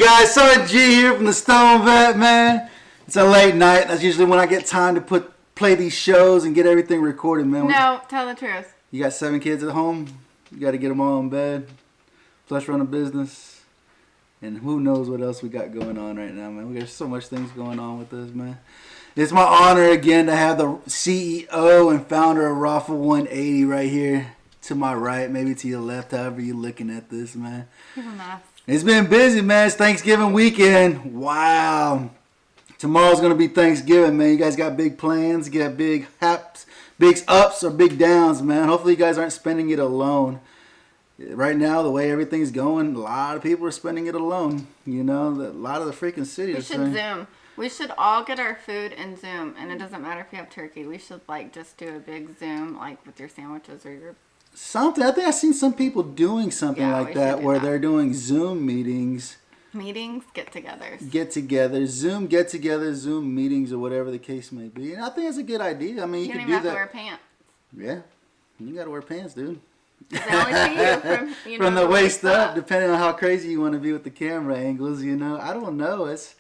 guys? Sergeant G here from the Stone Vet, man. It's a late night. That's usually when I get time to play these shows and get everything recorded, man. No, tell the truth. You got 7 kids at home. You got to get them all in bed. Plus run a business. And who knows what else we got going on right now, man. We got so much things going on with this, man. It's my honor again to have the CEO and founder of Raffle 180 right here to my right, maybe to your left, however you're looking at this, man. It's been busy, man. It's Thanksgiving weekend. Wow. Tomorrow's going to be Thanksgiving, man. You guys got big plans. You got big ups or big downs, man. Hopefully you guys aren't spending it alone. Right now, the way everything's going, a lot of people are spending it alone. You know, a lot of the freaking cities. We should Zoom. We should all get our food and Zoom. And it doesn't matter if you have turkey. We should, like, just do a big Zoom, like, with your sandwiches or your... Something. I think I've seen some people doing something like that where they're doing Zoom meetings. Get-togethers. Zoom get-togethers, Zoom meetings, or whatever the case may be. And I think it's a good idea. I mean, you can do that. You don't even have to wear pants. Yeah. You got to wear pants, dude. They only see you from the waist up, depending on how crazy you want to be with the camera angles, you know. I don't know. It's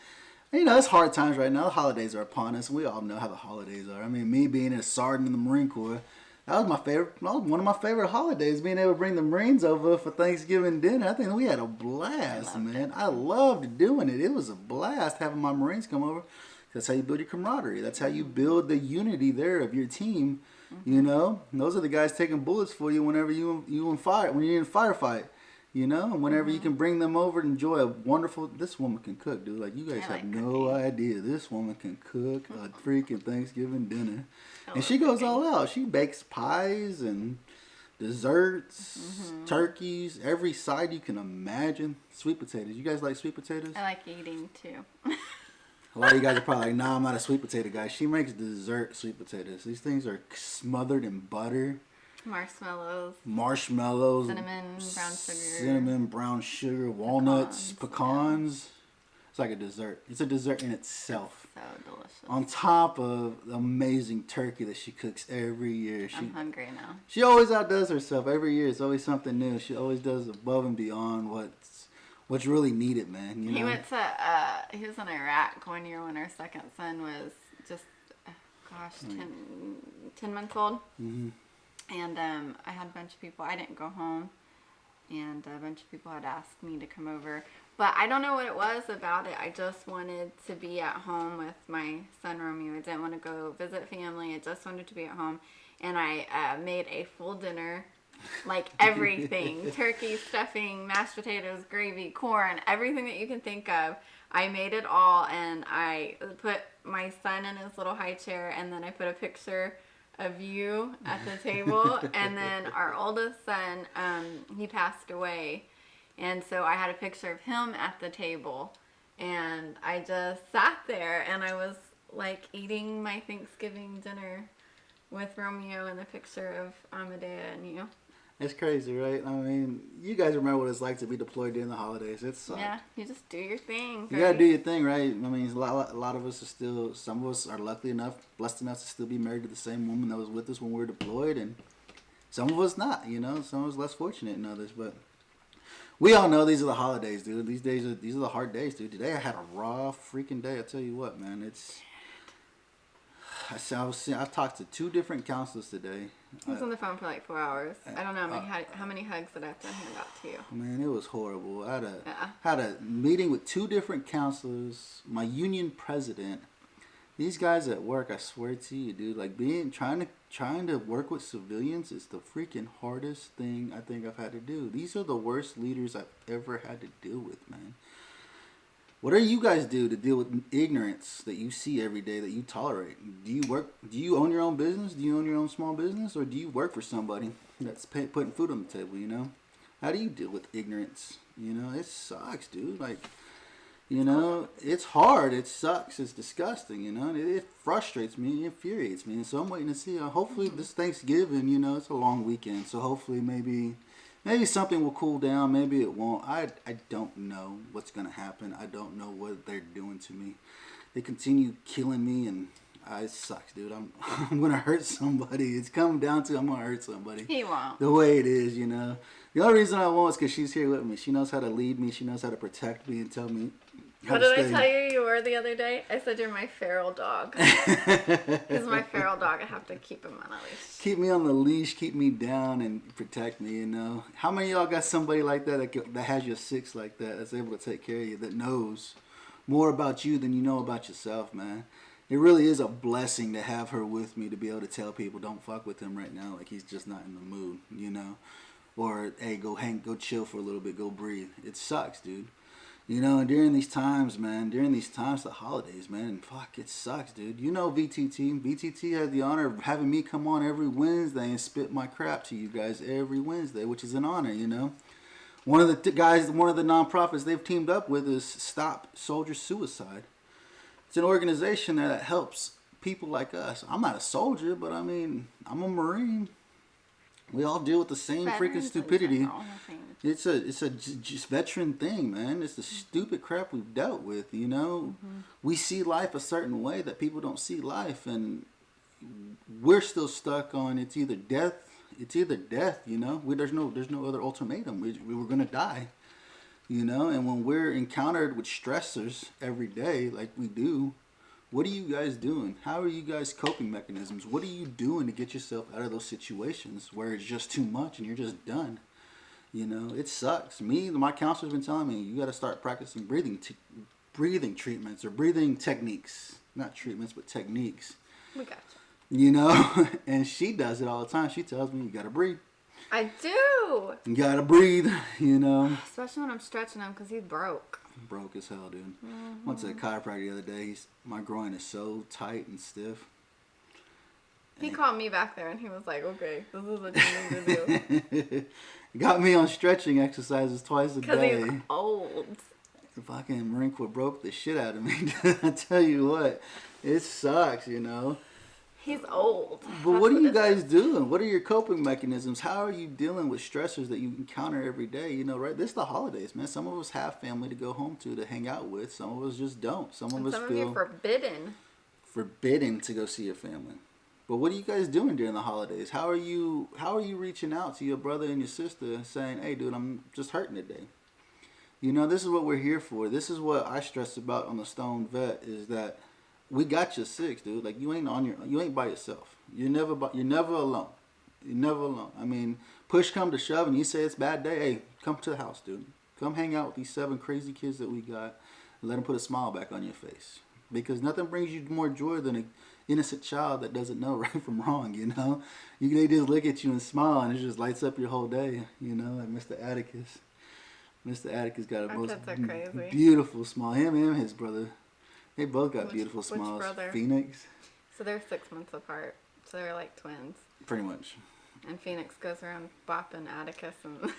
hard times right now. The holidays are upon us. We all know how the holidays are. I mean, me being a sergeant in the Marine Corps, that was one of my favorite holidays, being able to bring the Marines over for Thanksgiving dinner. I think we had a blast, man. I loved doing it. It was a blast having my Marines come over. That's how you build your camaraderie. That's how you build the unity there of your team. Mm-hmm. You know, and those are the guys taking bullets for you whenever when you're in a firefight. You know, and whenever you can bring them over and enjoy a wonderful. This woman can cook, dude. Like, you guys have no idea. This woman can cook a freaking Thanksgiving dinner, and she goes all out. She bakes pies and desserts, turkeys, every side you can imagine. Sweet potatoes. You guys like sweet potatoes? I like eating too. A lot of you guys are probably like, nah, I'm not a sweet potato guy. She makes dessert sweet potatoes. These things are smothered in butter. Marshmallows. Cinnamon, brown sugar, walnuts, pecans. It's like a dessert. It's a dessert in itself. So delicious. On top of the amazing turkey that she cooks every year. I'm hungry now. She always outdoes herself. Every year it's always something new. She always does above and beyond what's really needed, man. You know? He was in Iraq one year when our second son was just, 10 months old. Mm-hmm. And I had a bunch of people. I didn't go home. And a bunch of people had asked me to come over. But I don't know what it was about it. I just wanted to be at home with my son Romeo. I didn't want to go visit family. I just wanted to be at home. And I made a full dinner. Like everything. Turkey, stuffing, mashed potatoes, gravy, corn, everything that you can think of. I made it all, and I put my son in his little high chair, and then I put a picture of you at the table. And then our oldest son, he passed away, and so I had a picture of him at the table, and I just sat there, and I was like eating my Thanksgiving dinner with Romeo and the picture of Amadea and you. It's crazy, right? I mean, you guys remember what it's like to be deployed during the holidays. Yeah, you just do your thing. You gotta do your thing, right? I mean, a lot of us are still, some of us are blessed enough to still be married to the same woman that was with us when we were deployed, and some of us not, you know? Some of us less fortunate than others, but we all know these are the holidays, dude. These are the hard days, dude. Today I had a raw freaking day. I tell you what, man, I talked to 2 different counselors today. I was on the phone for like 4 hours. I don't know how many hugs that I have to hand out to you. Man, it was horrible. I had a meeting with 2 different counselors, my union president. These guys at work, I swear to you, dude, like trying to work with civilians is the freaking hardest thing I think I've had to do. These are the worst leaders I've ever had to deal with, man. What do you guys do to deal with ignorance that you see every day that you tolerate? Do you own your own business? Do you own your own small business? Or do you work for somebody that's putting food on the table, you know? How do you deal with ignorance? You know, it sucks, dude. Like, you know, it's hard. It sucks. It's disgusting, you know? It frustrates me. It infuriates me. And so I'm waiting to see. Hopefully this Thanksgiving, you know, it's a long weekend. So hopefully maybe something will cool down. Maybe it won't. I don't know what's going to happen. I don't know what they're doing to me. They continue killing me, and it sucks, dude. I'm gonna hurt somebody. It's coming down to I'm gonna hurt somebody. He won't. The way it is, you know. The only reason I won't is because she's here with me. She knows how to lead me. She knows how to protect me and tell me how What to did stay. I tell you were the other day? I said you're my feral dog. He's my feral dog. I have to keep him on a leash. Keep me on the leash, keep me down, and protect me, you know. How many of y'all got somebody like that has your six like that, that's able to take care of you, that knows more about you than you know about yourself, man? It really is a blessing to have her with me, to be able to tell people, don't fuck with him right now, like he's just not in the mood, you know. Or, hey, go chill for a little bit, go breathe. It sucks, dude. You know, and during these times, the holidays, man, fuck, it sucks, dude. You know VTT. VTT had the honor of having me come on every Wednesday and spit my crap to you guys every Wednesday, which is an honor, you know. One of the nonprofits they've teamed up with is Stop Soldier Suicide. It's an organization that helps people like us. I'm not a soldier, but I mean, I'm a Marine. We all deal with the same freaking stupidity. It's a just veteran thing, man. It's the stupid crap we've dealt with, you know. We see life a certain way that people don't see life, and we're still stuck on it's either death, you know. There's no other ultimatum. We're gonna die, you know. And when we're encountered with stressors every day, like we do, what are you guys doing? How are you guys coping mechanisms? What are you doing to get yourself out of those situations where it's just too much and you're just done? You know, it sucks. My counselor's been telling me, you got to start practicing breathing treatments or breathing techniques. Not treatments, but techniques. We got you. You know, and she does it all the time. She tells me, you got to breathe. I do. You got to breathe, you know. Especially when I'm stretching him because he's broke. Broke as hell, dude. Went to a chiropractor the other day. My groin is so tight and stiff. He called me back there and he was like, okay, this is what you need to do. Got me on stretching exercises twice a day. Because he's old. The fucking Marine Corps broke the shit out of me. I tell you what, it sucks, you know. He's old. But what are you guys doing? What are your coping mechanisms? How are you dealing with stressors that you encounter every day? You know, right? This is the holidays, man. Some of us have family to go home to hang out with. Some of us just don't. Some of us feel forbidden to go see your family. But what are you guys doing during the holidays? How are you reaching out to your brother and your sister saying, hey, dude, I'm just hurting today? You know, this is what we're here for. This is what I stress about on the Stoned Vet, is that we got your six, dude. Like, you ain't by yourself. You're never alone. You're never alone. I mean, push come to shove and you say it's a bad day, hey, come to the house, dude. Come hang out with these 7 crazy kids that we got and let them put a smile back on your face. Because nothing brings you more joy than an innocent child that doesn't know right from wrong, you know? They just look at you and smile and it just lights up your whole day, you know, like Mr. Atticus. Mr. Atticus got a most beautiful smile. Him and his brother. They both got beautiful smiles. Brother? Phoenix. So they're 6 months apart. So they're like twins. Pretty much. And Phoenix goes around bopping Atticus and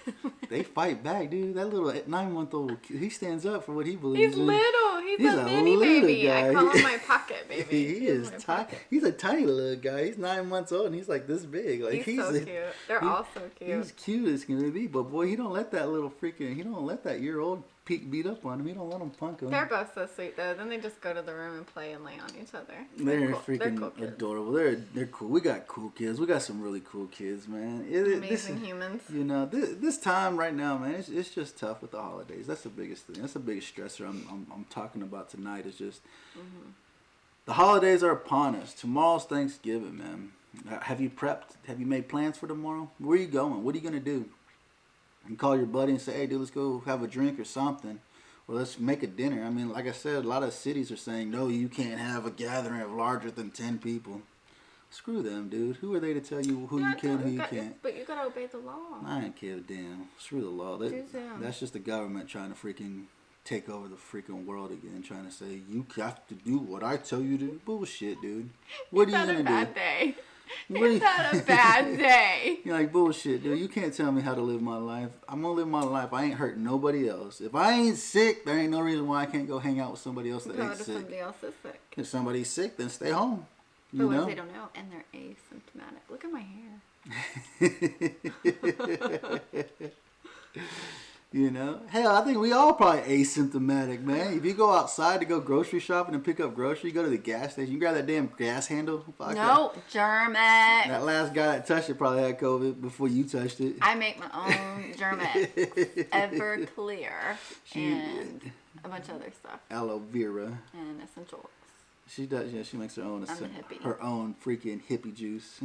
they fight back, dude. That little 9-month-old, he stands up for what he believes in. He's little. He's a mini baby. Guy. I call him my pocket baby. He is tiny. He's a tiny little guy. He's 9 months old and he's like this big. Like he's so cute. They're all so cute. He's cute as can be, but boy, he don't let that year-old beat up on him. He don't let him punk him. They're both so sweet though. Then they just go to the room and play and lay on each other. They're cool. Freaking cool adorable. They're cool. We got cool kids. We got some really cool kids, man. Amazing humans. You know, this time right now, man, it's just tough with the holidays. That's the biggest thing. That's the biggest stressor I'm talking about tonight. Is just the holidays are upon us. Tomorrow's Thanksgiving, man. Have you prepped? Have you made plans for tomorrow? Where are you going? What are you gonna do? You call your buddy and say, hey, dude, let's go have a drink or something. Or let's make a dinner. I mean, like I said, a lot of cities are saying, no, you can't have a gathering of larger than 10 people. Screw them, dude. Who are they to tell you who you can and who you can't? But you gotta obey the law. I ain't care a damn. Screw the law. That's just the government trying to freaking take over the freaking world again, trying to say, you have to do what I tell you to do. Bullshit, dude. What are you going to do? Bad day. It's not a bad day. You're like, bullshit, dude. You can't tell me how to live my life. I'm going to live my life. I ain't hurting nobody else. If I ain't sick, there ain't no reason why I can't go hang out with somebody else that ain't sick. Somebody else is sick. If somebody's sick, then stay home. But what if they don't know and they're asymptomatic? Look at my hair. You know, hell, I think we all probably asymptomatic, man. If you go outside to go grocery shopping and pick up groceries, you go to the gas station, you grab that damn gas handle. Fuck No, Germex. That last guy that touched it probably had COVID before you touched it. I make my own Germex, Everclear, and a bunch of other stuff. Aloe vera. And essential oils. She does, yeah. She makes her own. I'm a hippie. Her own freaking hippie juice,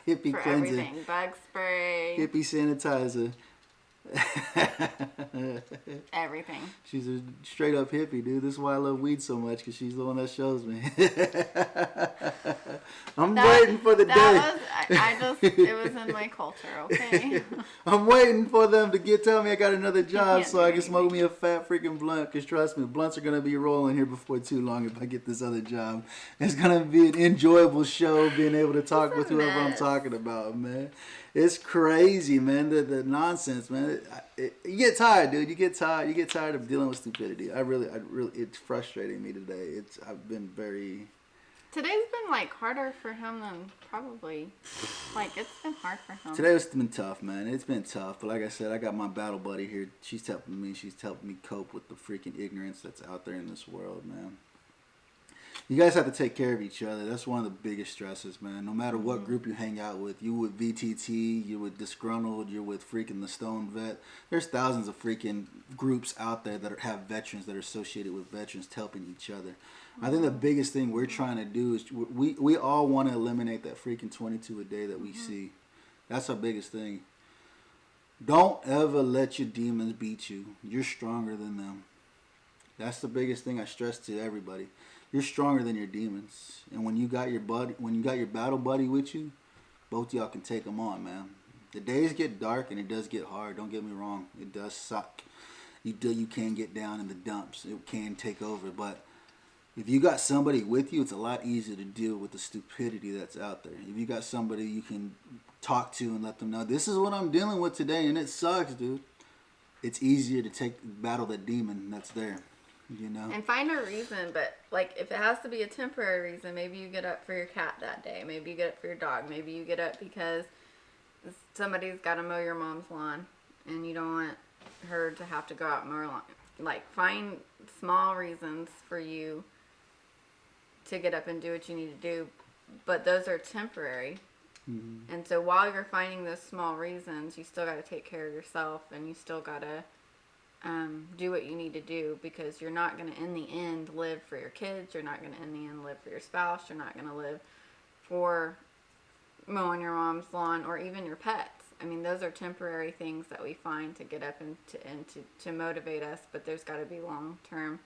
hippie For cleanser, everything, bug spray, hippie sanitizer. Everything. She's a straight up hippie, dude. This is why I love weed so much, because she's the one that shows me. I'm waiting for the day. It was in my culture, okay? I'm waiting for them to tell me I got another job so I can anything. smoke me a fat freaking blunt. Because trust me, blunts are going to be rolling here before too long if I get this other job. It's going to be an enjoyable show being able to talk with whoever I'm talking about, man. It's crazy, man. The nonsense, man. You get tired, dude. You get tired. You get tired of dealing with stupidity. I really, it's frustrating me today. I've been very. Today's been like harder for him than probably. Like it's been hard for him. Today's been tough, man. It's been tough. But like I said, I got my battle buddy here. She's helping me. She's helping me cope with the freaking ignorance that's out there in this world, man. You guys have to take care of each other. That's one of the biggest stresses, man. No matter what group you hang out with, you with VTT, you're with Disgruntled, you're with freaking the Stoned Vet. There's thousands of freaking groups out there that have veterans that are associated with veterans helping each other. I think the biggest thing we're trying to do is we all want to eliminate that freaking 22 a day that we see. That's our biggest thing. Don't ever let your demons beat you. You're stronger than them. That's the biggest thing I stress to everybody. You're stronger than your demons, and when you got your battle buddy with you, both y'all can take them on, man. The days get dark and it does get hard. Don't get me wrong, it does suck. You can get down in the dumps. It can take over, but if you got somebody with you, it's a lot easier to deal with the stupidity that's out there. If you got somebody you can talk to and let them know this is what I'm dealing with today, and it sucks, dude. It's easier to battle that demon that's there. You know? And find a reason, but like if it has to be a temporary reason, maybe you get up for your cat that day. Maybe you get up for your dog. Maybe you get up because somebody's got to mow your mom's lawn and you don't want her to have to go out and mow her lawn. Like find small reasons for you to get up and do what you need to do, but those are temporary. Mm-hmm. And so while you're finding those small reasons, you still got to take care of yourself and you still got to do what you need to do, because you're not going to in the end live for your kids. You're not going to in the end live for your spouse. You're not going to live for mowing your mom's lawn or even your pets. I mean, those are temporary things that we find to get up and to motivate us, but there's got to be long-term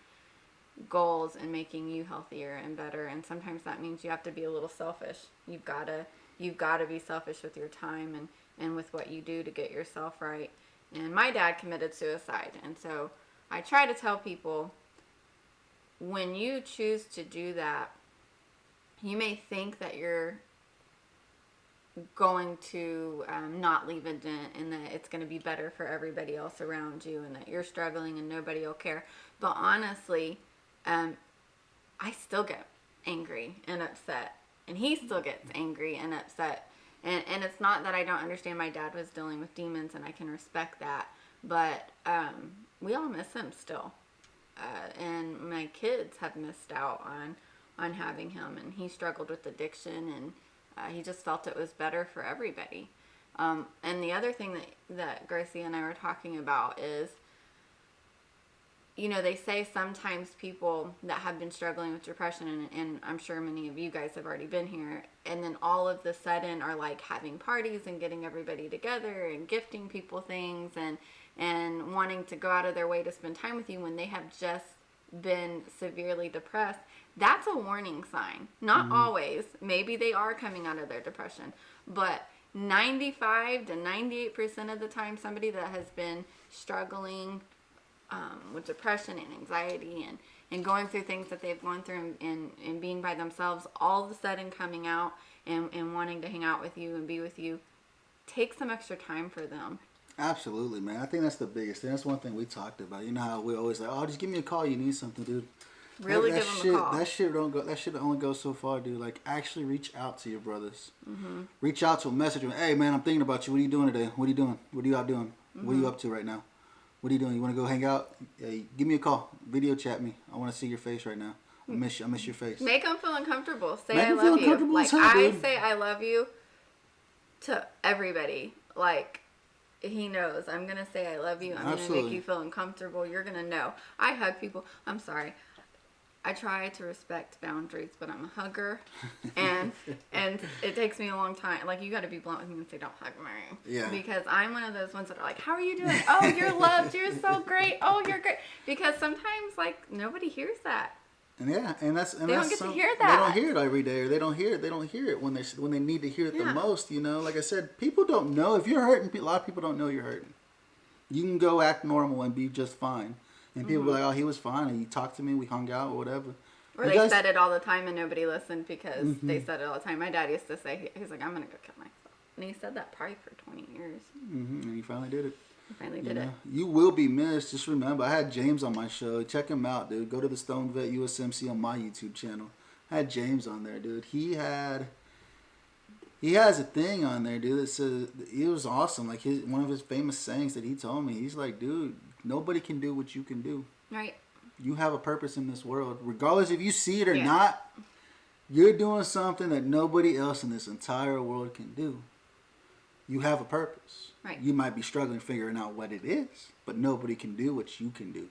goals in making you healthier and better. And sometimes that means you have to be a little selfish. You've got to be selfish with your time and with what you do to get yourself right. And my dad committed suicide. And so I try to tell people, when you choose to do that, you may think that you're going to not leave a dent and that it's going to be better for everybody else around you and that you're struggling and nobody will care. But honestly, I still get angry and upset. And he still gets angry and upset. And it's not that I don't understand my dad was dealing with demons, and I can respect that. But we all miss him still. And my kids have missed out on having him. And he struggled with addiction, and he just felt it was better for everybody. And the other thing that Gracie and I were talking about is, you know, they say sometimes people that have been struggling with depression, and I'm sure many of you guys have already been here, and then all of the sudden are like having parties and getting everybody together and gifting people things and wanting to go out of their way to spend time with you when they have just been severely depressed. That's a warning sign. Not always. Maybe they are coming out of their depression, but 95 to 98% of the time, somebody that has been struggling with depression and anxiety and going through things that they've gone through and being by themselves, all of a sudden coming out and wanting to hang out with you and be with you, take some extra time for them. Absolutely, man. I think that's the biggest thing. That's one thing we talked about. You know how we always like, oh, just give me a call. You need something, dude. Really give them a call. That shit only goes so far, dude. Like, actually reach out to your brothers. Mm-hmm. Reach out to them, message them. Hey, man, I'm thinking about you. What are you doing today? What are you doing? What are you out doing? Mm-hmm. What are you up to right now? What are you doing? You want to go hang out? Give me a call. Video chat me. I want to see your face right now. I miss you. I miss your face. Make him feel uncomfortable. Say Make I him feel love you. uncomfortable Like as hell, I dude. say I love you to everybody. Like he knows. I'm gonna say I love you. I'm gonna make you feel uncomfortable. You're gonna know. I hug people. I'm sorry. I try to respect boundaries, but I'm a hugger, and it takes me a long time. Like you got to be blunt with me and say, "Don't hug me," Yeah. because I'm one of those ones that are like, "How are you doing? Oh, you're loved. You're so great. Oh, you're great." Because sometimes like nobody hears that. And they don't get to hear that. They don't hear it every day, or they don't hear it when they need to hear it the most. You know, like I said, people don't know if you're hurting. A lot of people don't know you're hurting. You can go act normal and be just fine. And people be like, oh, he was fine. And he talked to me. We hung out or whatever. Or they said it all the time and nobody listened because they said it all the time. My dad used to say, he's like, I'm going to go kill myself. And he said that probably for 20 years. And he finally did it. He finally did it. You will be missed. Just remember, I had James on my show. Check him out, dude. Go to the STONED VET USMC on my YouTube channel. I had James on there, dude. He has a thing on there, dude, that says, it was awesome. Like one of his famous sayings that he told me, he's like, dude, nobody can do what you can do. Right. You have a purpose in this world. Regardless if you see it or not, you're doing something that nobody else in this entire world can do. You have a purpose. Right. You might be struggling figuring out what it is, but nobody can do what you can do.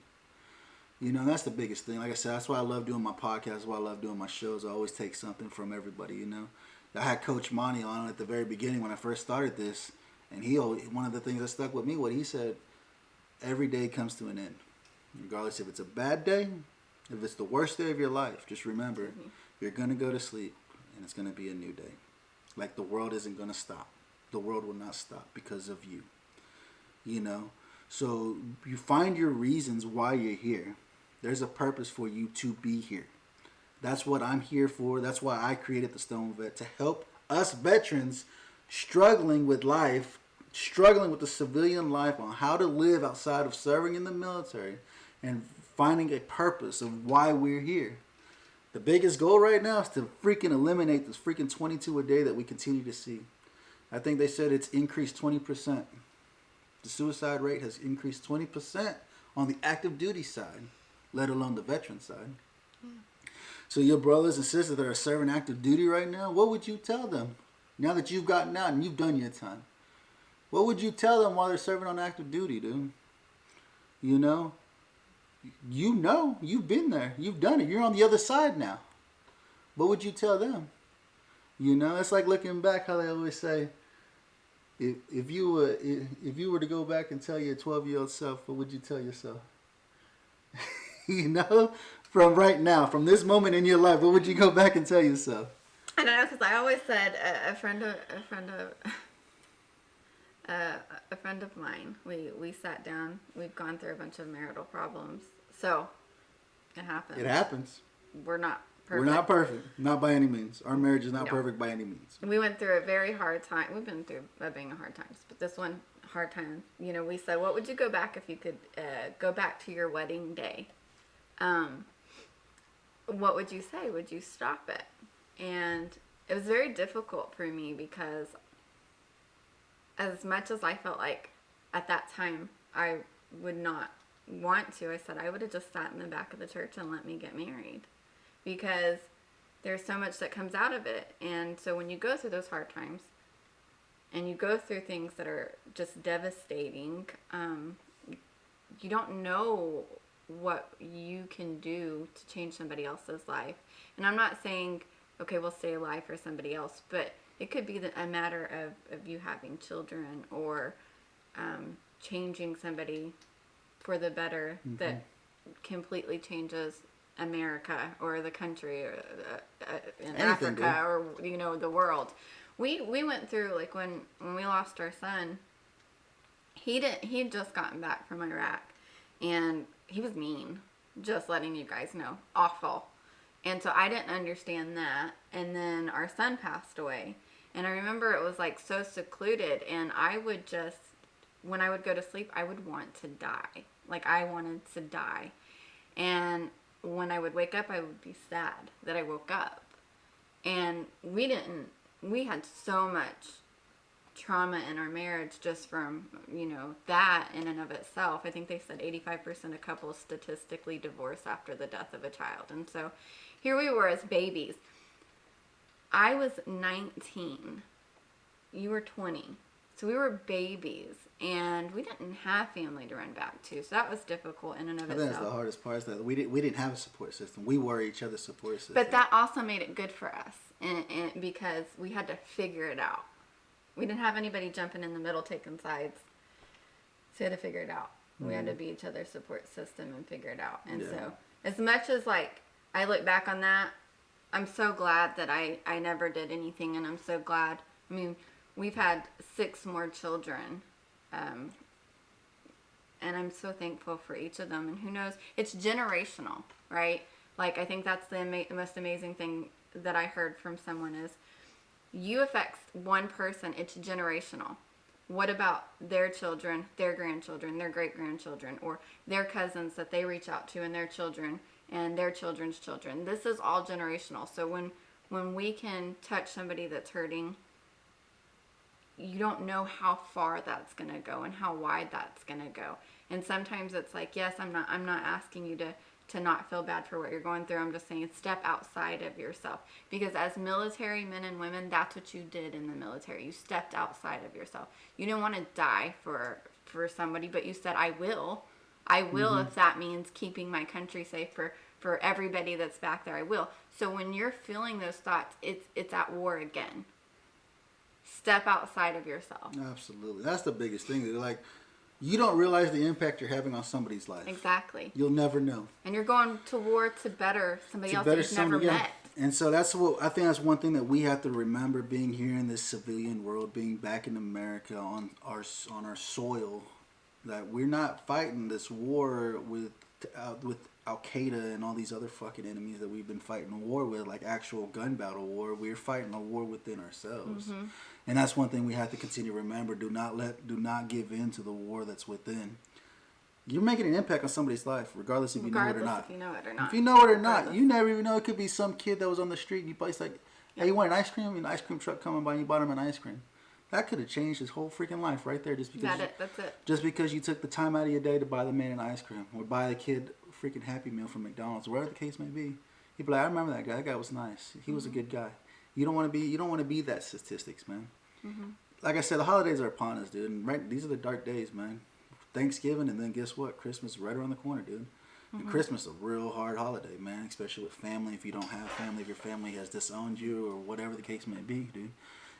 You know, that's the biggest thing. Like I said, that's why I love doing my podcast, that's why I love doing my shows. I always take something from everybody, you know. I had Coach Monty on at the very beginning when I first started this, and one of the things that stuck with me, what he said, every day comes to an end. Regardless if it's a bad day, if it's the worst day of your life, just remember, you're going to go to sleep and it's going to be a new day. Like the world isn't going to stop. The world will not stop because of you. You know? So you find your reasons why you're here. There's a purpose for you to be here. That's what I'm here for. That's why I created the STONED VET, to help us veterans struggling with life, struggling with the civilian life on how to live outside of serving in the military and finding a purpose of why we're here. The biggest goal right now is to freaking eliminate this freaking 22 a day that we continue to see. I think they said it's increased 20%. The suicide rate has increased 20% on the active duty side, let alone the veteran side. So your brothers and sisters that are serving active duty right now, what would you tell them? Now that you've gotten out and you've done your time. What would you tell them while they're serving on active duty, dude? You know? You've been there. You've done it. You're on the other side now. What would you tell them? You know, it's like looking back, how they always say, if you were to go back and tell your 12-year-old self, what would you tell yourself? You know? From right now, from this moment in your life, what would you go back and tell yourself? I don't know, because I always said a friend of mine, we sat down, we've gone through a bunch of marital problems, so it happens. It happens. We're not perfect. We're not perfect, not by any means. Our marriage is not perfect by any means. We went through a very hard time. We've been through being a hard times, but this one hard time. You know, we said, what would you go back if you could go back to your wedding day? What would you say? Would you stop it? And it was very difficult for me because as much as I felt like at that time I would not want to, I said I would have just sat in the back of the church and let me get married, because there's so much that comes out of it. And so when you go through those hard times and you go through things that are just devastating, you don't know what you can do to change somebody else's life. And I'm not saying, okay, we'll stay alive for somebody else, but it could be a matter of you having children or changing somebody for the better that completely changes America or the country or in Africa or, you know, the world. We went through, like, when we lost our son, he'd just gotten back from Iraq, and he was mean, just letting you guys know, awful. And so I didn't understand that. And then our son passed away, and I remember it was like so secluded, and I would just, when I would go to sleep, I would want to die. Like, I wanted to die. And when I would wake up, I would be sad that I woke up. And we had so much trauma in our marriage just from, that in and of itself. I think they said 85% of couples statistically divorce after the death of a child. And so here we were as babies. I was 19. You were 20. So we were babies, and we didn't have family to run back to. So that was difficult in and of itself. I think that's the hardest part, is that we didn't have a support system. We were each other's support system. But that also made it good for us, and because we had to figure it out. We didn't have anybody jumping in the middle taking sides. So we had to figure it out. We had to be each other's support system and figure it out. And so as much as like I look back on that, I'm so glad that I never did anything, and I'm so glad. I mean, we've had 6 more children, and I'm so thankful for each of them. And who knows, it's generational, right? Like, I think that's the most amazing thing that I heard from someone is, you affect one person, it's generational. What about their children, their grandchildren, their great-grandchildren, or their cousins that they reach out to and their children and their children's children? This is all generational. So when we can touch somebody that's hurting, you don't know how far that's going to go and how wide that's going to go. And sometimes it's like, yes, I'm not asking you to not feel bad for what you're going through. I'm just saying step outside of yourself. Because as military men and women, that's what you did in the military. You stepped outside of yourself. You didn't want to die for somebody, but you said, I will. I will if that means keeping my country safe for everybody that's back there, I will. So when you're feeling those thoughts, it's at war again. Step outside of yourself. Absolutely. That's the biggest thing. Like, you don't realize the impact you're having on somebody's life. Exactly. You'll never know. And you're going to war to better somebody else that you've never met. And so that's what I think. That's one thing that we have to remember, being here in this civilian world, being back in America on our soil, that we're not fighting this war with Al Qaeda and all these other fucking enemies that we've been fighting a war with, like actual gun battle war. We're fighting a war within ourselves. And that's one thing we have to continue to remember. Do not give in to the war that's within. You're making an impact on somebody's life, regardless if you know it or not. If you know it or not. If you know it or not, you never even know. It could be some kid that was on the street and you place like, hey, you want an ice cream? An ice cream truck coming by and you bought him an ice cream. That could have changed his whole freaking life right there, just because. That's it. Just because you took the time out of your day to buy the man an ice cream, or buy the kid a freaking Happy Meal from McDonald's, whatever the case may be. He'd be like, I remember that guy. That guy was nice. He was a good guy. You don't want to be that statistics, man. Like I said, the holidays are upon us, dude. And these are the dark days, man. Thanksgiving, and then guess what? Christmas is right around the corner, dude. And Christmas is a real hard holiday, man, especially with family. If you don't have family, if your family has disowned you, or whatever the case may be, dude.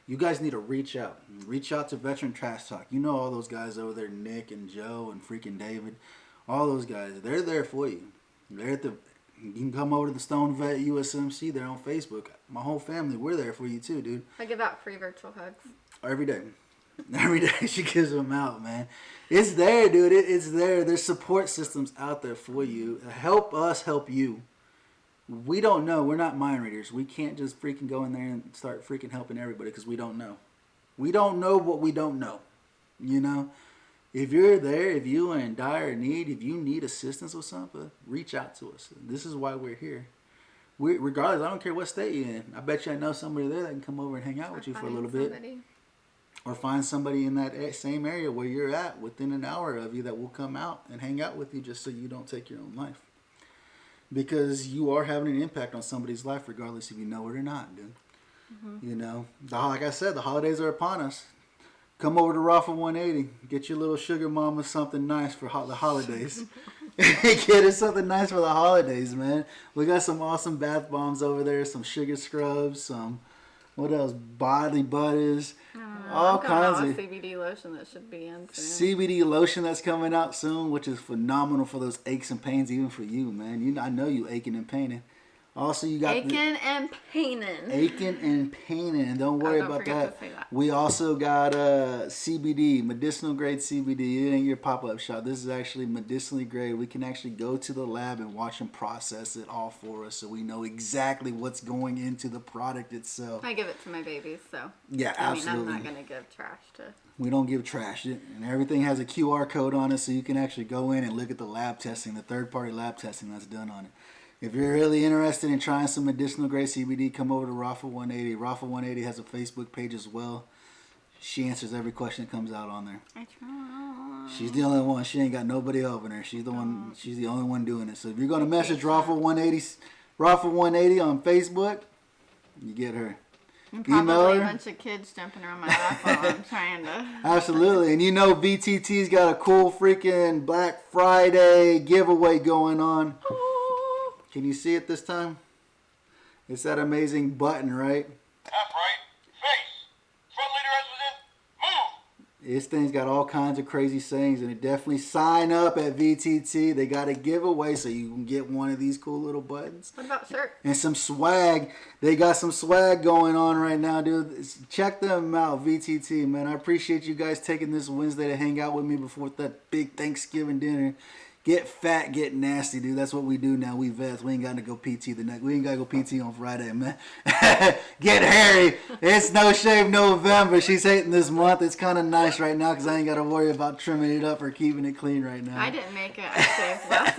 You guys need to reach out. Reach out to Veteran Trash Talk. You know all those guys over there, Nick and Joe and freaking David. All those guys, they're there for you. You can come over to the STONED VET USMC there on Facebook. My whole family, we're there for you too, dude. I give out free virtual hugs. Every day. Every day she gives them out, man. It's there, dude. It's there. There's support systems out there for you. Help us help you. We don't know. We're not mind readers. We can't just freaking go in there and start freaking helping everybody because we don't know. We don't know what we don't know. You know? If you're there, if you are in dire need, if you need assistance with something, reach out to us. This is why we're here. Regardless, I don't care what state you're in. I bet you I know somebody there that can come over and hang out with you for a little bit. Or find somebody in that same area where you're at within an hour of you that will come out and hang out with you just so you don't take your own life. Because you are having an impact on somebody's life regardless if you know it or not, dude. You know, like I said, the holidays are upon us. Come over to Rafa 180. Get your little sugar mama something nice for the holidays. Get her something nice for the holidays, man. We got some awesome bath bombs over there. Some sugar scrubs. Some, what else? Body butters. All kinds of CBD lotion that should be in soon. CBD lotion that's coming out soon, which is phenomenal for those aches and pains, even for you, man. I know you aching and paining. Also, you got aching and paining. Aching and paining, and don't worry about that. We also got CBD, medicinal grade CBD. It ain't your pop-up shop. This is actually medicinally grade. We can actually go to the lab and watch them process it all for us, so we know exactly what's going into the product itself. I give it to my babies, so yeah, absolutely. I'm not gonna give trash to. We don't give trash, and everything has a QR code on it, so you can actually go in and look at the lab testing, the third-party lab testing that's done on it. If you're really interested in trying some medicinal grade CBD, come over to Rafa 180. Rafa 180 has a Facebook page as well. She answers every question that comes out on there. I try. She's the only one. She ain't got nobody helping her. She's the one. She's the only one doing it. So if you're gonna message Raffle180 on Facebook, you get her. And probably Email her. a bunch of kids jumping around my lap while I'm trying to. Absolutely. And you know VTT's got a cool freaking Black Friday giveaway going on. Can you see it this time? It's that amazing button, right? Top right, face. Front leader as within, move. This thing's got all kinds of crazy sayings, and it definitely sign up at VTT. They got a giveaway so you can get one of these cool little buttons. What about shirts? And some swag. They got some swag going on right now, dude. Check them out, VTT, man. I appreciate you guys taking this Wednesday to hang out with me before that big Thanksgiving dinner. Get fat, get nasty, dude. That's what we do now. We vets. We ain't got to go PT the next. We ain't got to go PT on Friday, man. Get hairy. It's No Shave November. She's hating this month. It's kind of nice right now because I ain't got to worry about trimming it up or keeping it clean right now. I didn't make it. I shaved last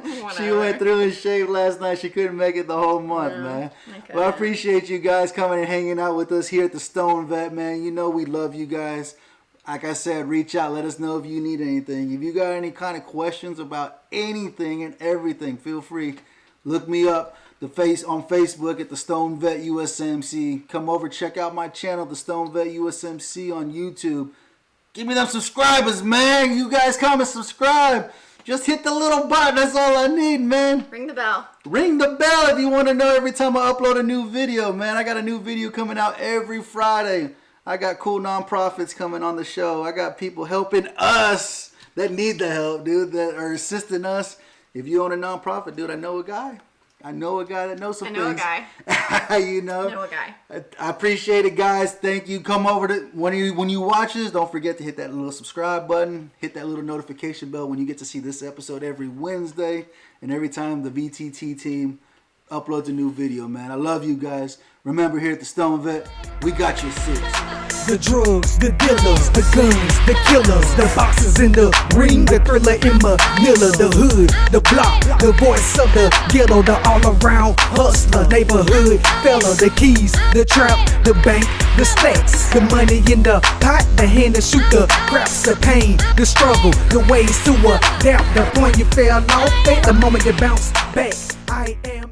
night. She went through and shaved last night. She couldn't make it the whole month, man. Well, I appreciate you guys coming and hanging out with us here at the Stone Vet, man. You know we love you guys. Like I said, reach out. Let us know if you need anything. If you got any kind of questions about anything and everything, feel free. Look me up on Facebook at the Stone Vet USMC. Come over, check out my channel, the Stone Vet USMC on YouTube. Give me them subscribers, man. You guys come and subscribe. Just hit the little button. That's all I need, man. Ring the bell. Ring the bell if you want to know every time I upload a new video, man. I got a new video coming out every Friday. I got cool nonprofits coming on the show. I got people helping us that need the help, dude, that are assisting us. If you own a nonprofit, dude, I know a guy. I know a guy that knows some things. I know a guy. You know? I know a guy. I appreciate it, guys. Thank you. Come over to when you watch this, don't forget to hit that little subscribe button. Hit that little notification bell when you get to see this episode every Wednesday and every time the VTT team uploads a new video, man. I love you guys. Remember, here at the Stone Vet, we got your six. The drugs, the dealers, the guns, the killers, the boxes in the ring, the thriller in Manila, the hood, the block, the voice of the ghetto, the all-around hustler, neighborhood fella, the keys, the trap, the bank, the stacks, the money in the pot, the hand to shoot the craps, the pain, the struggle, the ways to adapt, the point you fell off at, the moment you bounce back. I am